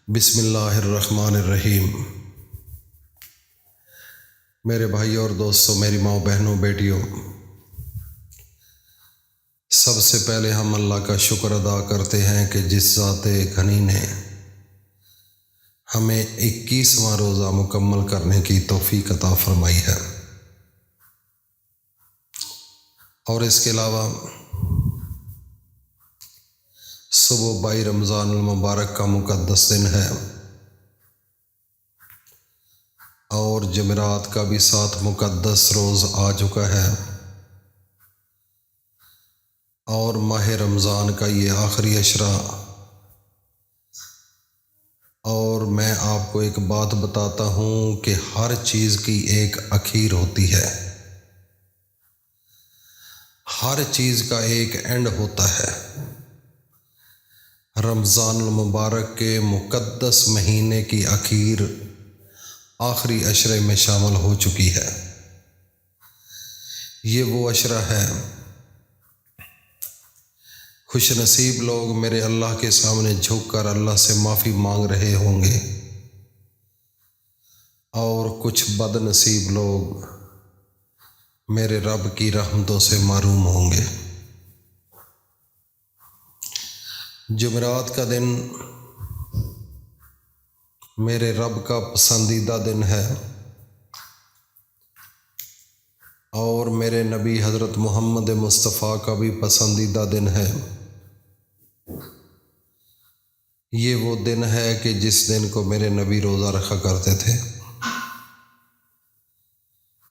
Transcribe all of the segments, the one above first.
بسم اللہ الرحمن الرحیم۔ میرے بھائیوں اور دوستوں، میری ماں بہنوں بیٹیوں، سب سے پہلے ہم اللہ کا شکر ادا کرتے ہیں کہ جس ذات غنی نے ہمیں 21واں روزہ مکمل کرنے کی توفیق عطا فرمائی ہے، اور اس کے علاوہ صبح 22 رمضان المبارک کا مقدس دن ہے، اور جمعرات کا بھی ساتھ مقدس روز آ چکا ہے، اور ماہ رمضان کا یہ آخری عشرہ۔ اور میں آپ کو ایک بات بتاتا ہوں کہ ہر چیز کی ایک اخیر ہوتی ہے، ہر چیز کا ایک اینڈ ہوتا ہے۔ رمضان المبارک کے مقدس مہینے کی اخیر آخری عشرے میں شامل ہو چکی ہے۔ یہ وہ عشرہ ہے، خوش نصیب لوگ میرے اللہ کے سامنے جھک کر اللہ سے معافی مانگ رہے ہوں گے، اور کچھ بد نصیب لوگ میرے رب کی رحمتوں سے محروم ہوں گے۔ جمعرات کا دن میرے رب کا پسندیدہ دن ہے، اور میرے نبی حضرت محمد مصطفیٰ کا بھی پسندیدہ دن ہے۔ یہ وہ دن ہے کہ جس دن کو میرے نبی روزہ رکھا کرتے تھے،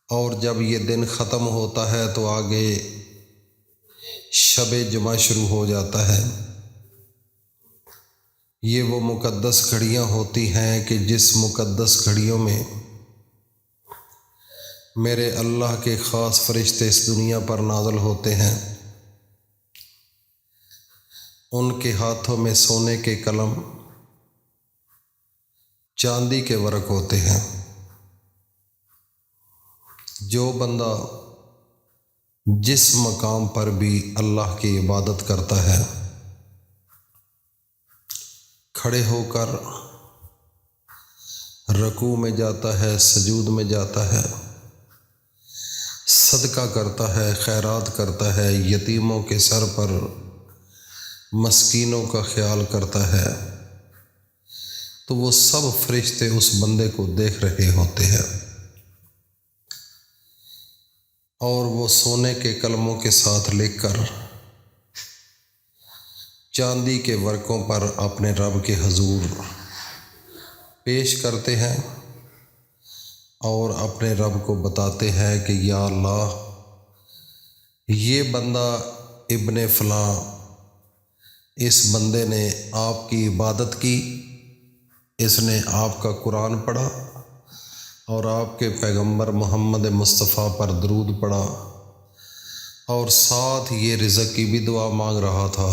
اور جب یہ دن ختم ہوتا ہے تو آگے شب جمعہ شروع ہو جاتا ہے۔ یہ وہ مقدس گھڑیاں ہوتی ہیں کہ جس مقدس گھڑیوں میں میرے اللہ کے خاص فرشتے اس دنیا پر نازل ہوتے ہیں۔ ان کے ہاتھوں میں سونے کے قلم، چاندی کے ورق ہوتے ہیں۔ جو بندہ جس مقام پر بھی اللہ کی عبادت کرتا ہے، کھڑے ہو کر رکوع میں جاتا ہے، سجود میں جاتا ہے، صدقہ کرتا ہے، خیرات کرتا ہے، یتیموں کے سر پر مسکینوں کا خیال کرتا ہے، تو وہ سب فرشتے اس بندے کو دیکھ رہے ہوتے ہیں، اور وہ سونے کے قلموں کے ساتھ لکھ کر چاندی کے ورقوں پر اپنے رب کے حضور پیش کرتے ہیں، اور اپنے رب کو بتاتے ہیں کہ یا اللہ، یہ بندہ ابن فلاں، اس بندے نے آپ کی عبادت کی، اس نے آپ کا قرآن پڑھا اور آپ کے پیغمبر محمد مصطفیٰ پر درود پڑھا، اور ساتھ یہ رزق کی بھی دعا مانگ رہا تھا،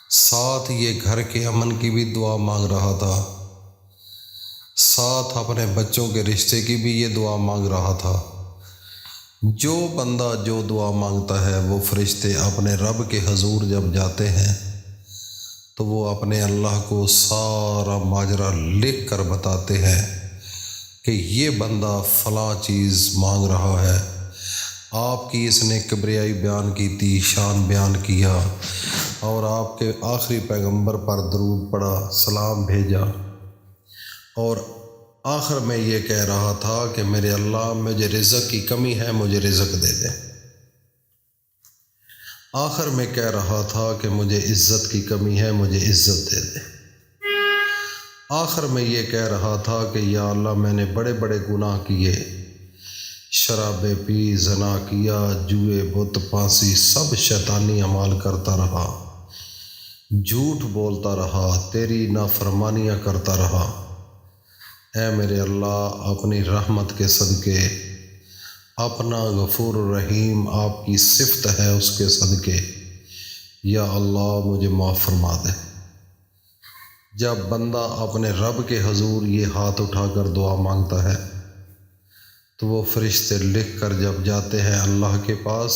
ساتھ یہ گھر کے امن کی بھی دعا مانگ رہا تھا، ساتھ اپنے بچوں کے رشتے کی بھی یہ دعا مانگ رہا تھا۔ جو بندہ جو دعا مانگتا ہے، وہ فرشتے اپنے رب کے حضور جب جاتے ہیں تو وہ اپنے اللہ کو سارا ماجرا لکھ کر بتاتے ہیں کہ یہ بندہ فلاں چیز مانگ رہا ہے، آپ کی اس نے کبریائی بیان کی تھی، شان بیان کیا، اور آپ کے آخری پیغمبر پر درود پڑھا، سلام بھیجا، اور آخر میں یہ کہہ رہا تھا کہ میرے اللہ، مجھے رزق کی کمی ہے، مجھے رزق دے دے۔ آخر میں کہہ رہا تھا کہ مجھے عزت کی کمی ہے، مجھے عزت دے دے۔ آخر میں یہ کہہ رہا تھا کہ یا اللہ، میں نے بڑے بڑے گناہ کیے، شرابیں پی، زنا کیا، جوئے، بت پانسی، سب شیطانی اعمال کرتا رہا، جھوٹ بولتا رہا، تیری نافرمانیاں کرتا رہا۔ اے میرے اللہ، اپنی رحمت کے صدقے، اپنا غفور الرحیم آپ کی صفت ہے، اس کے صدقے یا اللہ مجھے معاف فرما دے۔ جب بندہ اپنے رب کے حضور یہ ہاتھ اٹھا کر دعا مانگتا ہے تو وہ فرشتے لکھ کر جب جاتے ہیں اللہ کے پاس،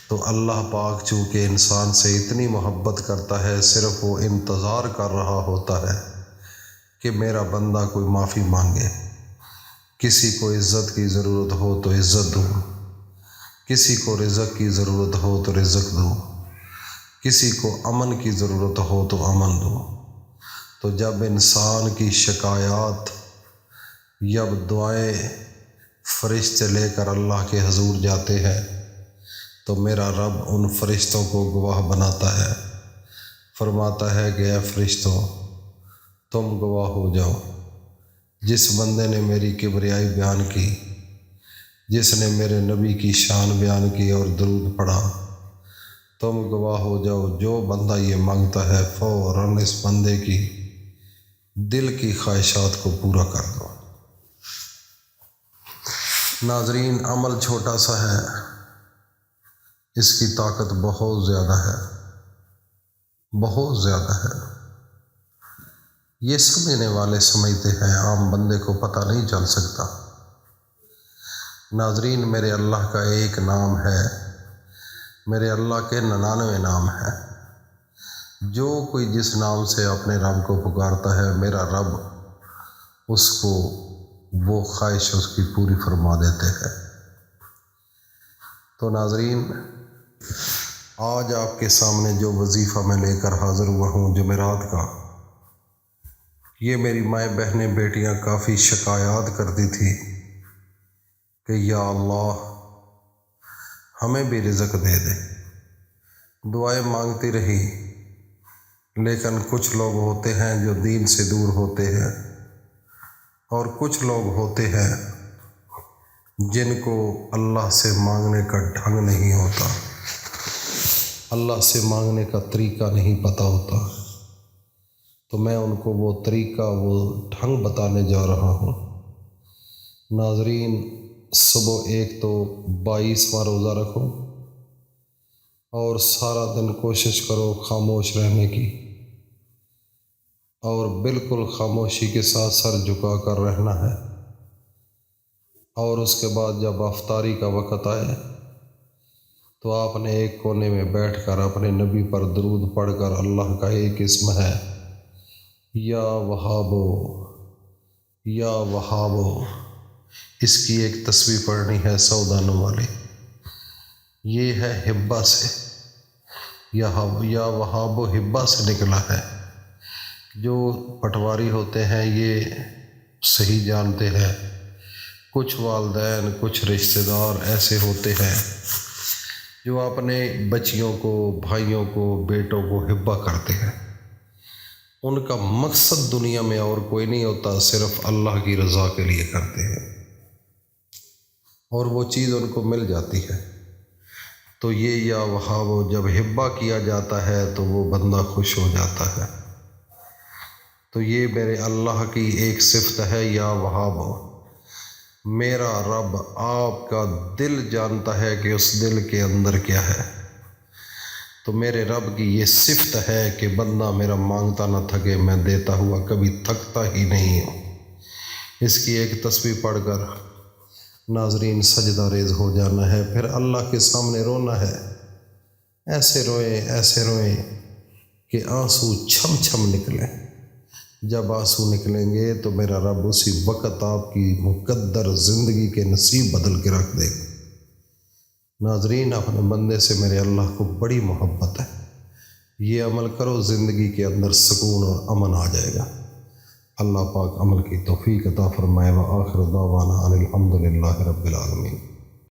تو اللہ پاک چونکہ انسان سے اتنی محبت کرتا ہے، صرف وہ انتظار کر رہا ہوتا ہے کہ میرا بندہ کوئی معافی مانگے۔ کسی کو عزت کی ضرورت ہو تو عزت دوں، کسی کو رزق کی ضرورت ہو تو رزق دوں، کسی کو امن کی ضرورت ہو تو امن دوں۔ تو جب انسان کی شکایات یا دعائیں فرشتے لے کر اللہ کے حضور جاتے ہیں تو میرا رب ان فرشتوں کو گواہ بناتا ہے، فرماتا ہے کہ اے فرشتوں تم گواہ ہو جاؤ، جس بندے نے میری کبریائی بیان کی، جس نے میرے نبی کی شان بیان کی اور درود پڑھا، تم گواہ ہو جاؤ، جو بندہ یہ مانگتا ہے فوراً اس بندے کی دل کی خواہشات کو پورا کر دو۔ ناظرین، عمل چھوٹا سا ہے، اس کی طاقت بہت زیادہ ہے، بہت زیادہ ہے۔ یہ سمجھنے والے سمجھتے ہیں، عام بندے کو پتہ نہیں چل سکتا۔ ناظرین، میرے اللہ کا ایک نام ہے، میرے اللہ کے 99 نام ہیں۔ جو کوئی جس نام سے اپنے رب کو پکارتا ہے، میرا رب اس کو وہ خواہش اس کی پوری فرما دیتے ہیں۔ تو ناظرین، آج آپ کے سامنے جو وظیفہ میں لے کر حاضر ہوا ہوں جمعرات کا، یہ میری مائیں بہنیں بیٹیاں کافی شکایات کرتی تھی کہ یا اللہ ہمیں بھی رزق دے دے، دعائیں مانگتی رہی، لیکن کچھ لوگ ہوتے ہیں جو دین سے دور ہوتے ہیں، اور کچھ لوگ ہوتے ہیں جن کو اللہ سے مانگنے کا ڈھنگ نہیں ہوتا، اللہ سے مانگنے کا طریقہ نہیں پتہ ہوتا۔ تو میں ان کو وہ طریقہ، وہ ڈھنگ بتانے جا رہا ہوں۔ ناظرین، صبح ایک تو 22واں روزہ رکھو اور سارا دن کوشش کرو خاموش رہنے کی، اور بالکل خاموشی کے ساتھ سر جھکا کر رہنا ہے۔ اور اس کے بعد جب افطاری کا وقت آئے تو آپ نے ایک کونے میں بیٹھ کر اپنے نبی پر درود پڑھ کر، اللہ کا ایک اسم ہے یا وہابو، یا وہابو، اس کی ایک تسبیح پڑھنی ہے 100 دانوں والی۔ یہ ہے ہبہ سے، یا وہابو ہبہ سے نکلا ہے۔ جو پٹواری ہوتے ہیں یہ صحیح جانتے ہیں، کچھ والدین، کچھ رشتہ دار ایسے ہوتے ہیں جو اپنے بچیوں کو، بھائیوں کو، بیٹوں کو ہبہ کرتے ہیں۔ ان کا مقصد دنیا میں اور کوئی نہیں ہوتا، صرف اللہ کی رضا کے لیے کرتے ہیں، اور وہ چیز ان کو مل جاتی ہے۔ تو یہ یا وہابو جب ہبہ کیا جاتا ہے تو وہ بندہ خوش ہو جاتا ہے۔ تو یہ میرے اللہ کی ایک صفت ہے، یا وہابو۔ میرا رب آپ کا دل جانتا ہے کہ اس دل کے اندر کیا ہے۔ تو میرے رب کی یہ صفت ہے کہ بندہ میرا مانگتا نہ تھکے، میں دیتا ہوا کبھی تھکتا ہی نہیں ہوں۔ اس کی ایک تسبیح پڑھ کر ناظرین سجدہ ریز ہو جانا ہے، پھر اللہ کے سامنے رونا ہے، ایسے روئیں، ایسے روئیں کہ آنسو چھم چھم نکلیں۔ جب آنسو نکلیں گے تو میرا رب اسی وقت آپ کی مقدر زندگی کے نصیب بدل کے رکھ دے گا۔ ناظرین، اپنے بندے سے میرے اللہ کو بڑی محبت ہے، یہ عمل کرو، زندگی کے اندر سکون اور امن آ جائے گا۔ اللہ پاک عمل کی توفیق عطا فرمائے۔ وآخر دعوانا ان الحمد للہ رب العالمین۔